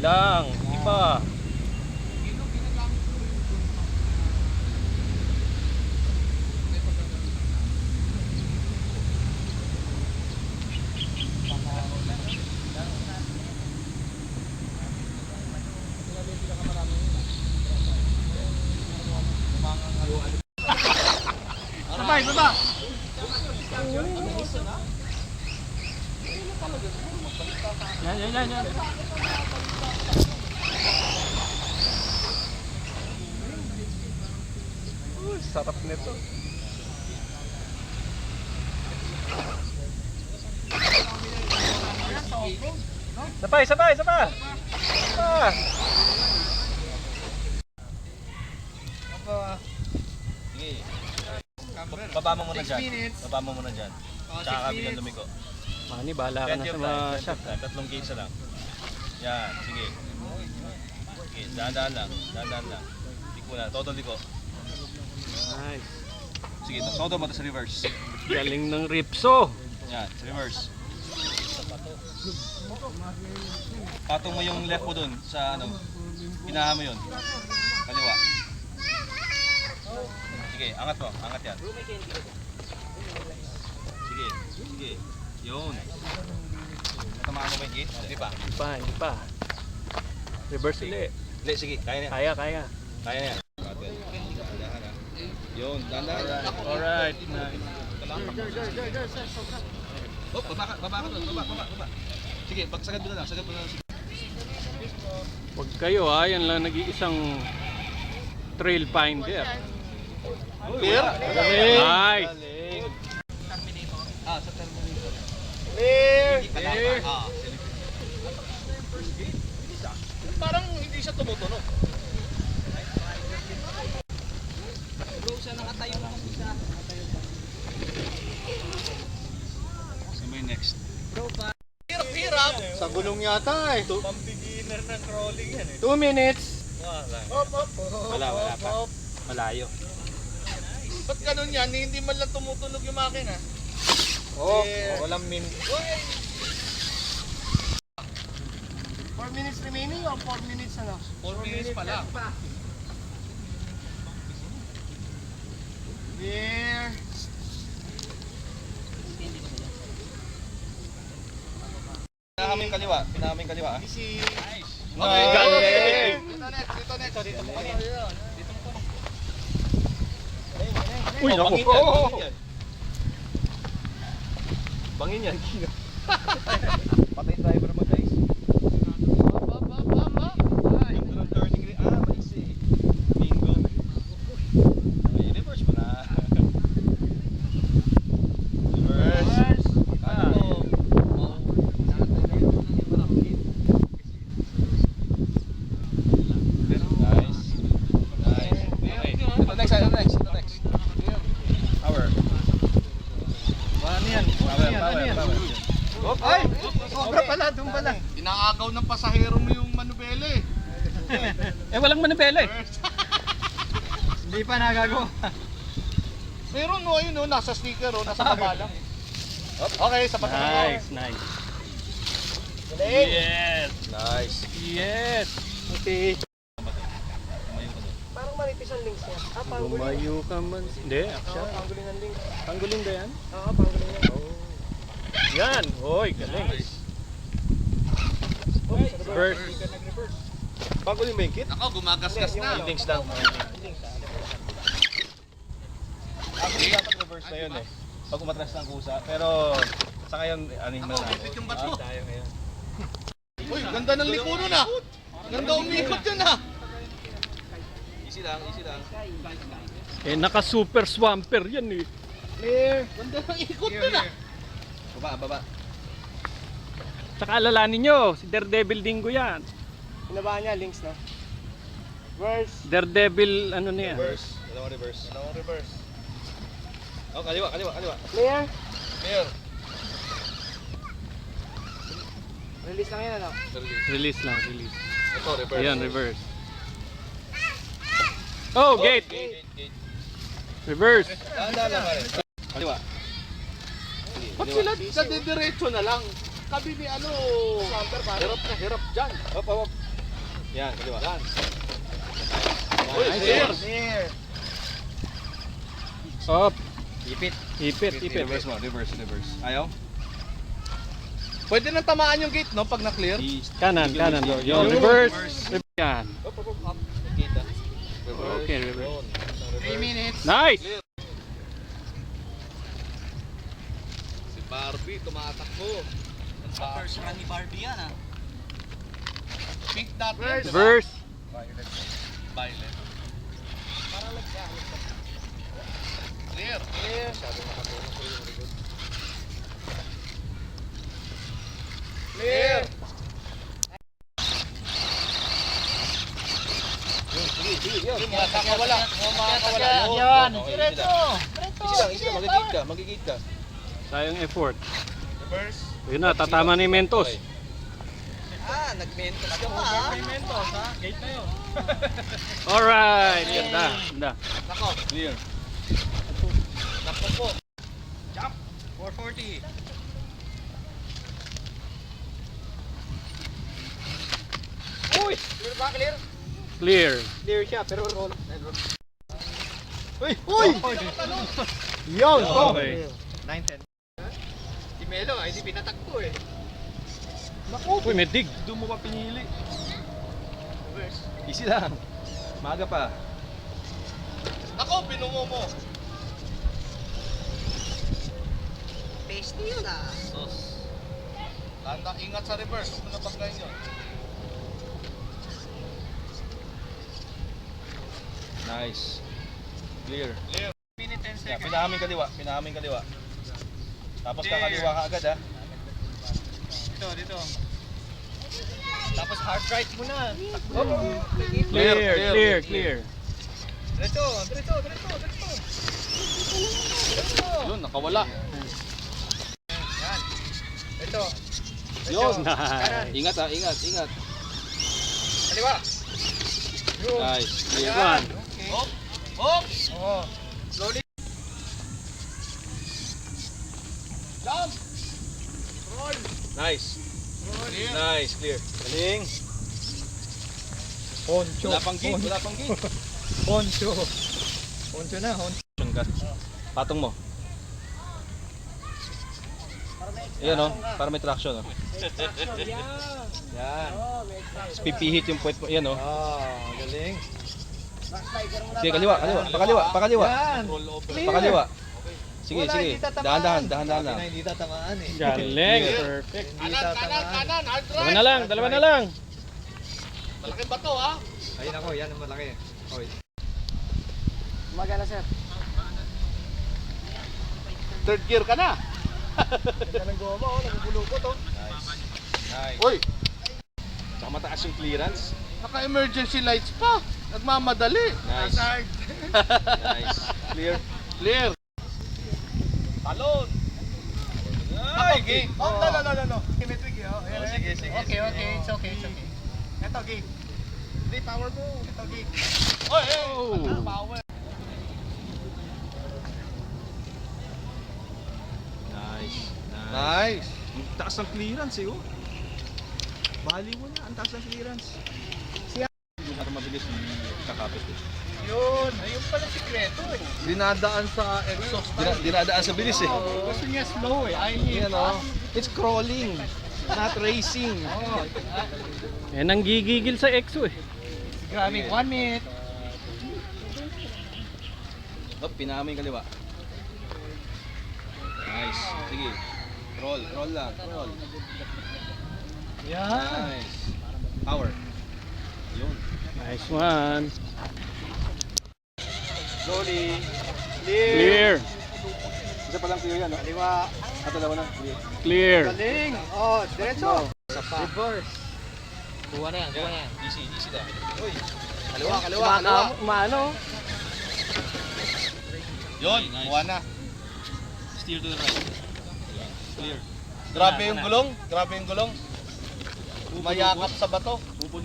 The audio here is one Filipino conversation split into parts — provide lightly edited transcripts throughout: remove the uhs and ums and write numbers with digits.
lang. Iba. Sabay, baba! Yan. Sarap nito. Sabay. Sige. Baba mo muna dyan. Baba mo muna dyan. Tsaka kabilang lumiko. Mani, bahala ka na sa mga shop. Tatlong case na lang. Yan, sige. Sige, dahan-dahan lang. Liko na, todo liko. Nice. Sige, todo mo sa reverse. Galing ng ripso. Yan, sa reverse. Patong mo yung left mo dun sa ano. Pinaha mo yun. Kaliwa. Sige, angat mo. Angat yan. Sige. Yun. Natamaan mo ba yung gate? Hindi pa. Hindi pa. Reverse ulit. Hindi, sige. Kaya na yan. Kaya. Kaya na yan. Dahan ha. Yun, dahan. Alright. Nice. Oh, baba ka doon. Baba. Sige, sagad mo na lang. Huwag kayo ha. Yan lang nag-iisang trail finder. Clear? Nice. Sa Terminator. Clear. Parang hindi siya tumutunog. Saan ba yung next? Hirap! Sa gulong yata eh. Pang-beginner ng crawling yan eh. 2 minutes. Wala pa. Malayo. Ba't ganun yan? Hindi man lang tumutunog yung makina. Walang min. 4 minutes remaining o 4 minutes ano? 4 minutes pa lang. Here. Pinahaming kaliwa. Ah. Easy. Okay. Galing. Dito next. Uy, naku. Bangin yan. Patay driver mo guys. Ganda ng turning rin. Maisi. Bingo. Okay, reverse mo na. Reverse. Nice. Okay. Ito next. Power. Ano yan? Power. Ay! Sobra pala, doon pala. Inaagaw ng pasahero mo yung manubele. Walang manibela eh. Hindi pa nagagawa. Meron no, ayun no, nasa sticker o, nasa baba lang. Okay, sapat na. Nice. Galing. Yes. Nice. Yes. Okay. Parang manipis ang links niya. Pangguling. Lumayo ka man. Hindi, action. Pangguling ang links. Pangguling ba yan? Pangguling yan. Yan. Hoy, galing. Reverse. Bago yung main kit? Ako, gumagasgas na. Links lang. Actually, dapat reverse na yun eh. Pag umatras ng kusa. Pero sa ngayon, aning na lang. Bibit yung bat mo. Tayo ngayon. Uy, ganda ng liko nun ah. Ganda umikot yun ah. Easy lang. Naka super swamper yan eh. Clear. Ganda ng ikot yun ah. Baba. Tsaka alalanin nyo, si Daredevil Dingo yan. Pinabaan niya, links na. Reverse. Daredevil, ano na yan? Reverse. Dalawang reverse. Oh, kaliwa. Clear. Clear. Release lang yan ano. Release. Ito, reverse. Ayan, reverse. Oh, gate! Reverse. Dahan-dahan lang pare. Kaliwa. Ba't sila sa diretso na lang? Kabi ni ano, hirap dyan. Hop. Yan, kaliwa. Yan. Nice. Clear. Up. Ipit. Ipit. Reverse mo, reverse. Ayaw? Pwede nang tamaan yung gate, no? Pag na-clear. Kanan. Yung reverse. Yan. Kita. Okay, reverse. 3 minutes. Nice. Si Barbie tumatakbo. First run ni Barbie yan, ah. Pink dot. Reverse. Violet. Clear. Clear. Sige, makakawala. Makakawala. Yan. Diretso. Easy lang, magigit ka. Sayang effort. Reverse. Yun na, tatama ni Mentos. Nag-mentos ka pa, Mentos, ha? Gate na yun. Alright. Ganda. Nako. Clear. Nako po. Jump. 440. Uy! Clear ba? Clear? Clear. Clear siya, pero roll. Uy! Uy! Yun! Okay. 9-10. Si Melo, ay di pinatakbo eh. Uy, may dig. Doon mo pa pinili. Reverse. Easy lang. Maaga pa. Nako, binungo mo. Tasty yun, ah. Tanda, ingat sa reverse. Huwag mo na pagkain yun. Nice. Clear. Clear. Minute 10 Yeah, seconds. pinahaming kaliwa. Tapos kakaliwa ka agad ha. Dito. Tapos hard right muna. Clear. Diretso. Yun, nakawala. Yan. Ito. Yun. Nice. Ingat ha, ingat. Kaliwa. Yun. Nice. Clear. One. Okay. Hop. Oh. Slowly. Jump. Roll. Nice. Clear. Nice. Clear. Galing. Poncho. Wala pang gate. Poncho na. Patong mo. Ayan o, para may traction o. Yan. Tapos pipihit yung puwet mo. Ayan o. Galing. Sige, kaliwa. Pakaliwa. Yan. Pakaliwa. Sige. Hindi tatamaan. Dahan-dahan lang. Hindi tatamaan eh. Galing. Perfect. Hindi tatamaan. Hard Dalawa na lang. Malaking bato ha. Ayun ako, yan ang malaki. Okay. Magana, sir. Third gear ka na. Ganda ng goma oh, nagugulupot oh. Nice. Uy, Saka mataas yung clearance. naka-emergency lights pa. Nagmamadali. Nice. Hazard. Nice. Clear. Clear. Talon. Ay, Oh, no. Symmetric oh. sige. Okay. It's okay. Ito, game. Hindi, power mo. Ito, game. Oy, Oh. power. Nice. Ang taas ng clearance eh oh. Bali mo na, ang taas ng clearance. Para mabilis kakapit eh. Yun. Ayun pala sikreto eh. Dinadaan sa exhaust. Dinadaan sa bilis eh. Gusto niya slow eh. Ayaw niya. Yan o. It's crawling, not racing. Yan ang gigigil sa EXO eh. Grabe, 1 minute. Oh, pinahamay kaliwa. Nice. Sige. Roll lang. Yan. Nice. Power. Yun. Nice one. Slowly. Clear. Isa pa lang clear yan. Kaliwa. Dalawa na. Clear. Clear. Galing. Oh, diretso. Reverse. Buwan na yan. Easy lang. Uy. Kaliwa. Umano. Yun, Nice. buwan na. Steer to the right. Clear. Grabe yung gulong. Mayakap sa bato. Pupo.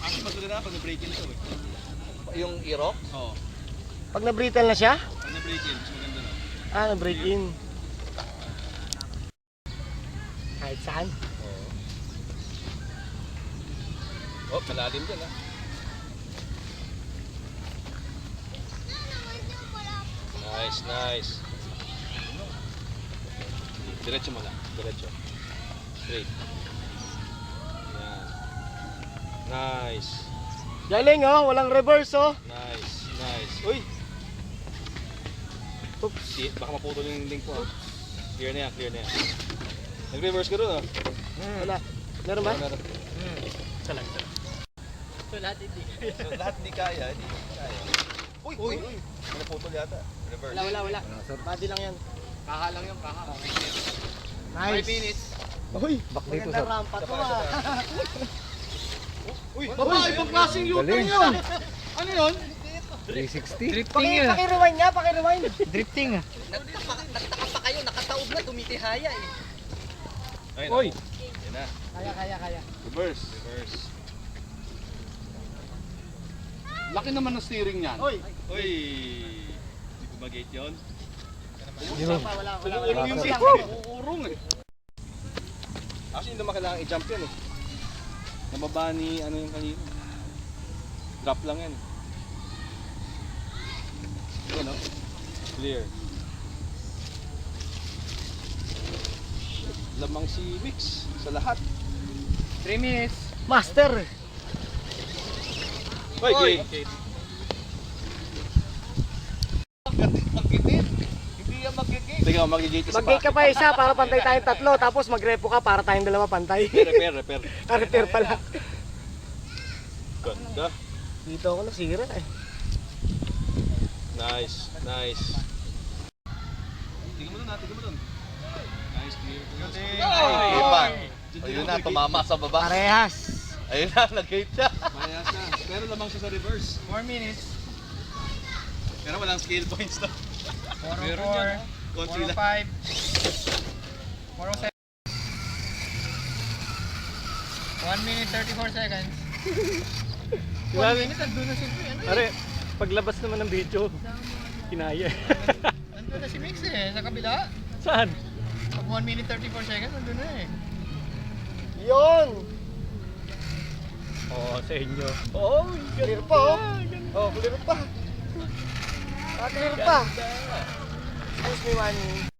Ang maganda na pag na-break in ito eh. Yung irok. Oo. Pag na-brittle na siya? Pag na-break in, mas maganda na. Na-break in. Kahit saan? Oh, malalim din ah. Nice, nice. Diretso mo lang. Diretso. Straight. Yan. Nice. Galing oh, walang reverse oh. Nice. Nice. Uy! Oops. Baka maputol yung link ko ah. Clear na yan, clear na yan. Nag-reverse ka rin ah. Wala. Meron ba? Meron. Isa lang. So lahat hindi. So, lahat di kaya, di kaya. Uy! Uy! Uy! May naputol yata. Reverse. Wala. Body lang yan. Kaha lang yung kaha. Nice. 5 minutes. Uy, back dito Magandang sir. rampa to ah. Uy! Baba, ibang klaseng U-turn yun. Ano yun? 360. Paki-rewind niya, paki-rewind. Drifting ah. Nagtaka pa kayo, nakataob na, tumitihaya eh. Ayun, Uy! Yan na. Kaya. Reverse. Reverse. Laki naman ng steering niyan. Hoy, Uy! Hindi ko mag-gate yun. wala. Uurong yung Wala. seat. Uurong eh. Actually, hindi naman kailangan i-jump yan eh. Nababa ni ano yung kanina. Drop lang yan. Yan o. Clear. Lamang si Wix sa lahat. 3 minutes. Master. Hoy, gate. Mag-gate. Hindi yan mag-gate. Teka, mag-gate sa Mag-gate ka pa isa para pantay tayong tatlo. Tapos mag-repo ka para tayong dalawa pantay. Repair. Repair pala. Ganda. Dito ako nasira eh. Nice. Tingnan mo dun. Nice, clear. Iba. Ayun na, tumama sa baba. Parehas. Ayun na, nag-gate siya. Mayas na. Pero lamang siya sa reverse. 4 minutes. Pero walang scale points to. 404. Konti lang. 405. 407. 1 minute 34 seconds. 1 minute, nandun na si Pare, paglabas naman ng video, kinaya. Nandun na si Mix eh, sa kabila. Saan? Pag 1 minute 34 seconds, nandun na eh. Yun. Oo, sa inyo. Oh, Clear pa oh. Oh, clear pa. Clear pa. Excuse me, one.